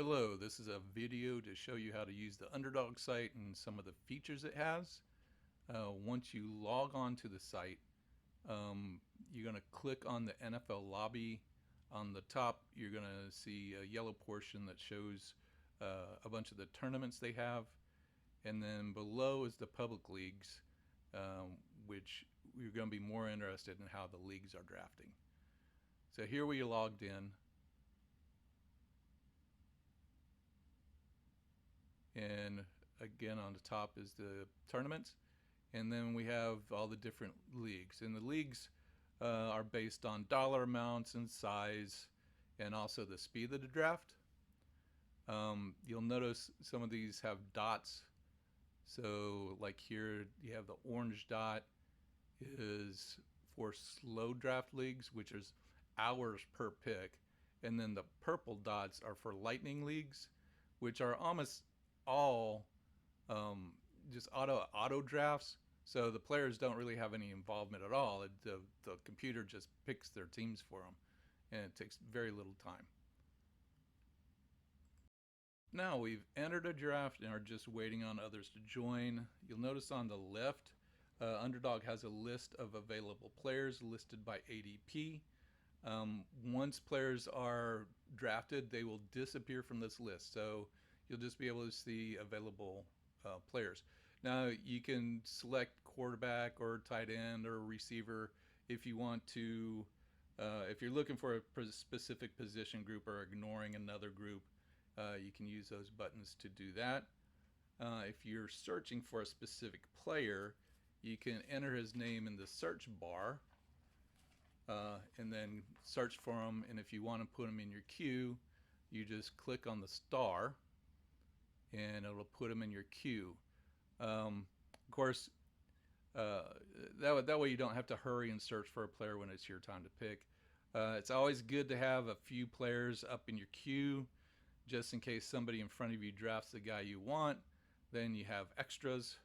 Hello, this is a video to show you how to use the Underdog site and some of the features it has. Once you log on to the site, you're going to click on the NFL lobby. On the top, you're going to see a yellow portion that shows a bunch of the tournaments they have. And then below is the public leagues, which we're going to be more interested in how the leagues are drafting. So here we logged in. And again, on the top is the tournaments, and then we have all the different leagues, and the leagues are based on dollar amounts and size and also the speed of the draft. You'll notice some of these have dots, so like here you have the orange dot is for slow draft leagues, which is hours per pick, and then the purple dots are for lightning leagues, which are almost all just auto drafts. So the players don't really have any involvement at all. The computer just picks their teams for them, and it takes very little time. Now we've entered a draft and are just waiting on others to join. You'll notice on the left, Underdog has a list of available players listed by ADP. Once players are drafted, they will disappear from this list. So you'll just be able to see available players. Now you can select quarterback or tight end or receiver if you want to. If you're looking for a specific position group or ignoring another group, you can use those buttons to do that. If you're searching for a specific player, you can enter his name in the search bar and then search for him. And if you want to put him in your queue, you just click on the star and it'll put him in your queue. Of course, that way you don't have to hurry and search for a player when it's your time to pick. It's always good to have a few players up in your queue just in case somebody in front of you drafts the guy you want. Then you have extras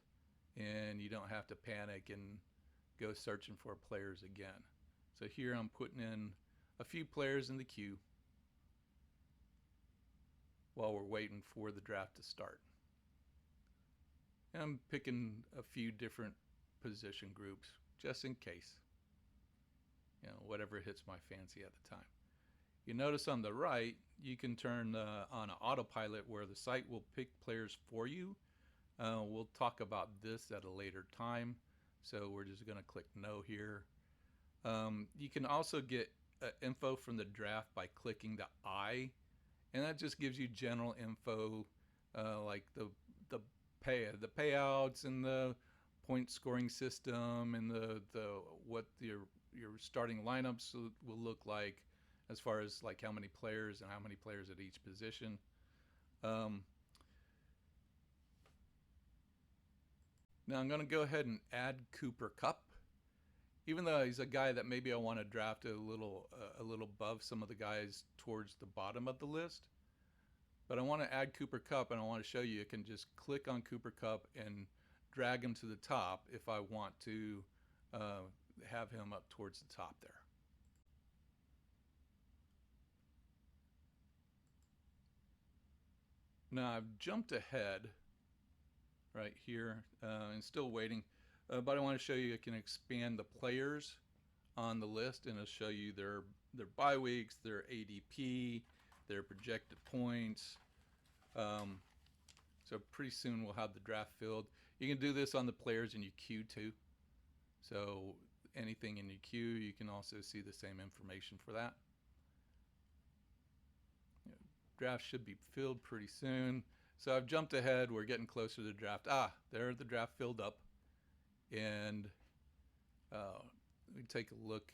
and you don't have to panic and go searching for players again. So here I'm putting in a few players in the queue while we're waiting for the draft to start. And I'm picking a few different position groups just in case, whatever hits my fancy at the time. You notice on the right, you can turn on an autopilot where the site will pick players for you. We'll talk about this at a later time, so we're just going to click no here. You can also get info from the draft by clicking the I, and that just gives you general info like the payouts and the point scoring system and the what your starting lineups will look like, as far as like how many players and how many players at each position. Now I'm going to go ahead and add Cooper Kupp. Even though he's a guy that maybe I want to draft a little above some of the guys towards the bottom of the list, but I want to add Cooper Kupp, and I want to show you can just click on Cooper Kupp and drag him to the top if I want to have him up towards the top there. Now I've jumped ahead right here and still waiting, but I want to show you I can expand the players on the list, and it'll show you their bye weeks, their ADP, their projected points. So pretty soon we'll have the draft filled. You can do this on the players in your queue too. So anything in your queue, you can also see the same information for that. Draft should be filled pretty soon. So I've jumped ahead. We're getting closer to the draft. There the draft filled up. And we take a look.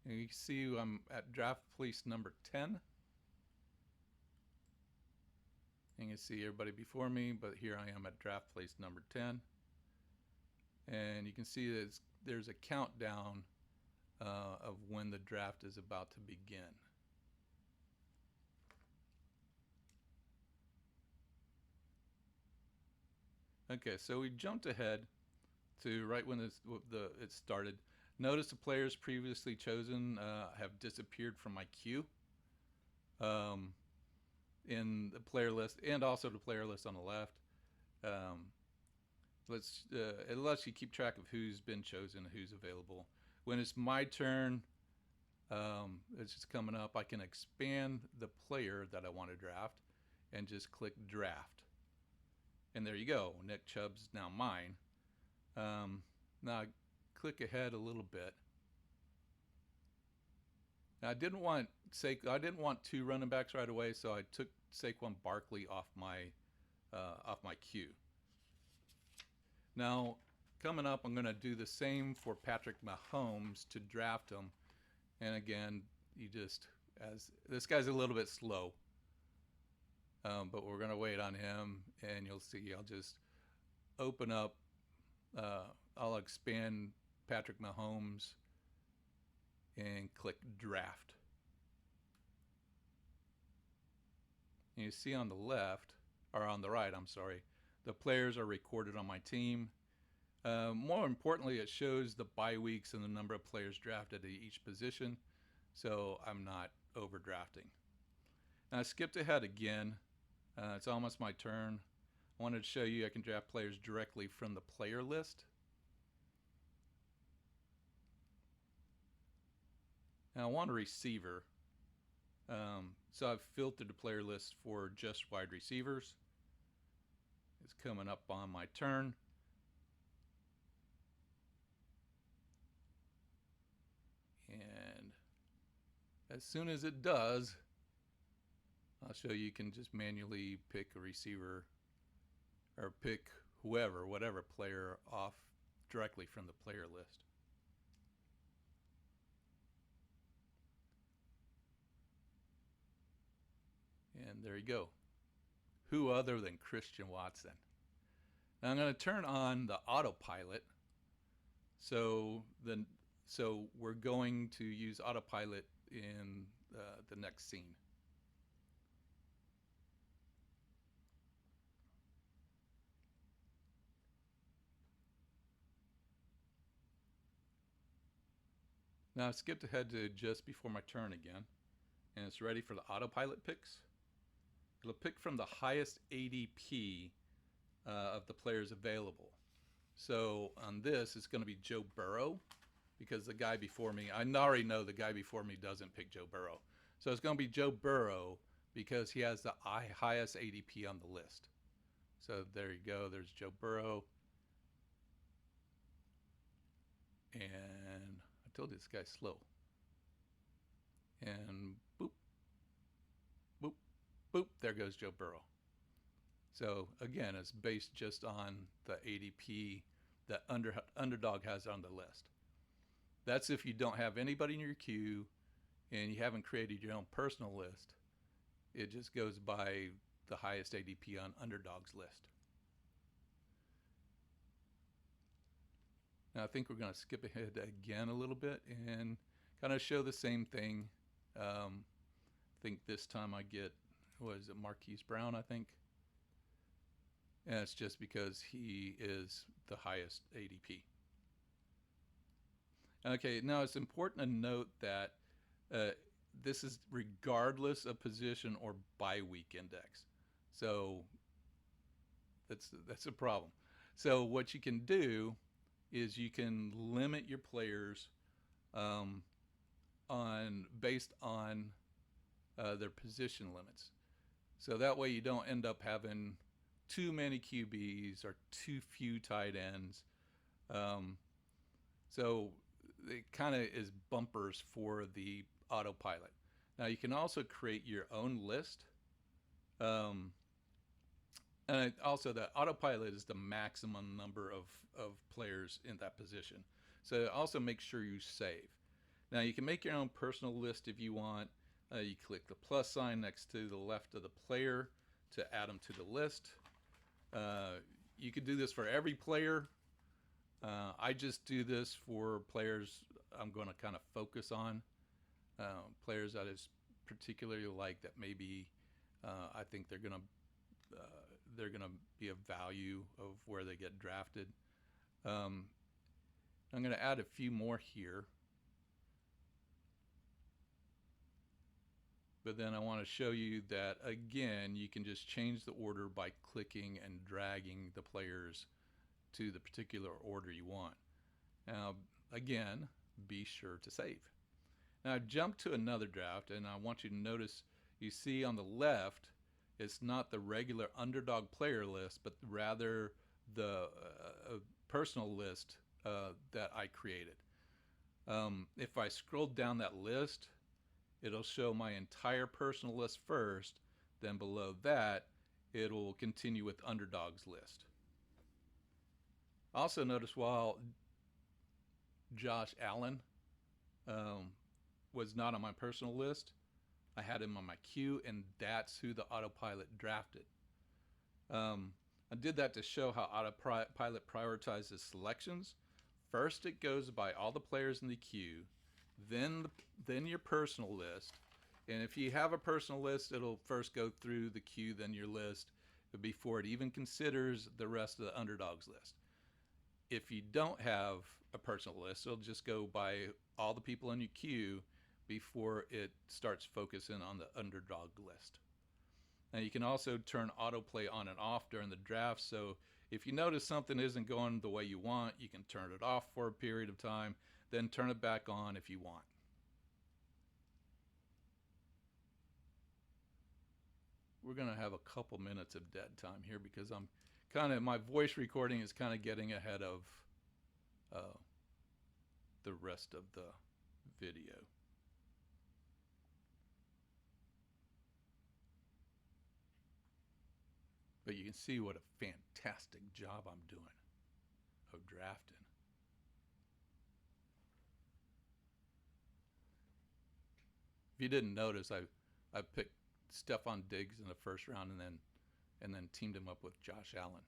And you can see I'm at draft place number 10. And you can see everybody before me, but here I am at draft place number 10. And you can see that there's a countdown of when the draft is about to begin. Okay, so we jumped ahead to right when it started. Notice the players previously chosen have disappeared from my queue. in the player list and also the player list on the left. Um, it lets you keep track of who's been chosen, who's available. When it's my turn, it's just coming up. I can expand the player that I want to draft and just click draft. And there you go. Nick Chubb's now mine. Now I click ahead a little bit. Now I didn't want two running backs right away, so I took Saquon Barkley off my queue. Now coming up, I'm going to do the same for Patrick Mahomes to draft him. And again, you just as this guy's a little bit slow, but we're going to wait on him, and you'll see. I'll just open up. I'll expand Patrick Mahomes and click draft. And you see on the left, or on the right, I'm sorry, the players are recorded on my team. More importantly, it shows the bye weeks and the number of players drafted at each position, so I'm not overdrafting. Now I skipped ahead again. It's almost my turn. I wanted to show you I can draft players directly from the player list. Now I want a receiver. So I've filtered the player list for just wide receivers. It's coming up on my turn. And as soon as it does, I'll show you can just manually pick a receiver or pick whatever player off directly from the player list. And there you go. Who other than Christian Watson? Now I'm going to turn on the autopilot. So we're going to use autopilot in the next scene. Now I've skipped ahead to just before my turn again, and it's ready for the autopilot picks. It'll pick from the highest ADP of the players available. So on this, it's going to be Joe Burrow, because the guy before me, I already know the guy before me doesn't pick Joe Burrow. So it's going to be Joe Burrow because he has the highest ADP on the list. So there you go. There's Joe Burrow. And I told you this guy's slow. And boop, boop, boop, there goes Joe Burrow. So again, it's based just on the ADP that Underdog has on the list. That's if you don't have anybody in your queue and you haven't created your own personal list. It just goes by the highest ADP on Underdog's list. Now I think we're going to skip ahead again a little bit and kind of show the same thing. I think this time I get, what is it, Marquise Brown, I think. And it's just because he is the highest ADP. Okay, now it's important to note that this is regardless of position or bye week index. So that's a problem. So what you can do is you can limit your players based on their position limits. So that way you don't end up having too many QBs or too few tight ends. So it kind of is bumpers for the autopilot. Now you can also create your own list. And also the autopilot is the maximum number of players in that position. So also make sure you save. Now you can make your own personal list if you want. You click the plus sign next to the left of the player to add them to the list. You could do this for every player. I just do this for players I'm going to kind of focus on. Players that is particularly like that maybe I think they're going to be a value of where they get drafted. I'm going to add a few more here. But then I want to show you that again, you can just change the order by clicking and dragging the players to the particular order you want. Now, again, be sure to save. Now, jump to another draft, and I want you to notice you see on the left, it's not the regular Underdog player list, but rather the personal list that I created. If I scroll down that list, it'll show my entire personal list first. Then below that, it'll continue with Underdog's list. Also notice while Josh Allen was not on my personal list, I had him on my queue, and that's who the autopilot drafted. I did that to show how autopilot prioritizes selections. First, it goes by all the players in the queue, then your personal list. And if you have a personal list, it'll first go through the queue, then your list, before it even considers the rest of the Underdogs list. If you don't have a personal list, it'll just go by all the people in your queue before it starts focusing on the Underdog list. Now you can also turn autoplay on and off during the draft, so if you notice something isn't going the way you want, you can turn it off for a period of time, then turn it back on if you want. We're going to have a couple minutes of dead time here because my voice recording is kind of getting ahead of the rest of the video. But you can see what a fantastic job I'm doing of drafting. If you didn't notice, I picked Stefon Diggs in the first round and then teamed him up with Josh Allen.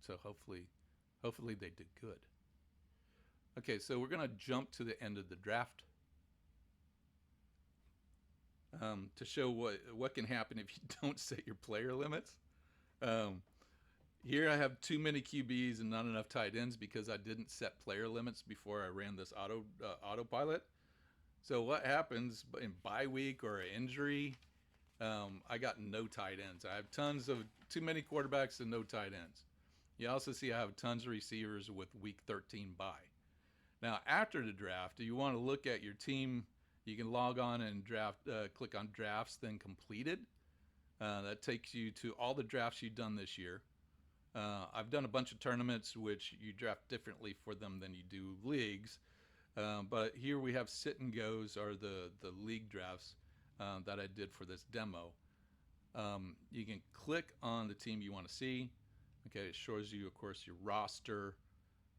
So hopefully they did good. Okay, so we're going to jump to the end of the draft to show what can happen if you don't set your player limits. Here I have too many QBs and not enough tight ends because I didn't set player limits before I ran this autopilot. So what happens in bye week or an injury? I got no tight ends. I have tons of too many quarterbacks and no tight ends. You also see I have tons of receivers with week 13 bye. Now after the draft, you want to look at your team. You can log on and click on drafts, then completed. That takes you to all the drafts you've done this year. I've done a bunch of tournaments which you draft differently for them than you do leagues. But here we have sit and goes, or the league drafts that I did for this demo. You can click on the team you want to see. Okay, it shows you, of course, your roster.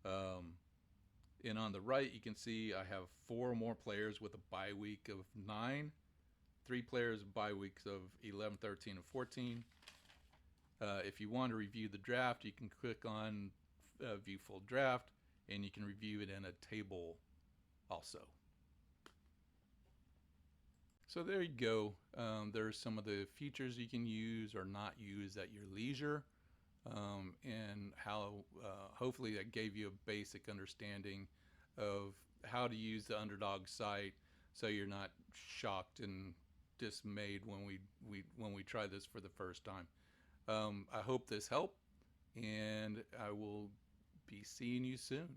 And on the right, you can see I have 4 more players with a bye week of 9. 3 players bye weeks of 11, 13, and 14. If you want to review the draft, you can click on View Full Draft, and you can review it in a table also. So there you go. There's some of the features you can use or not use at your leisure, and how hopefully that gave you a basic understanding of how to use the Underdog site so you're not shocked and dismayed when we try this for the first time. I hope this helped, and I will be seeing you soon.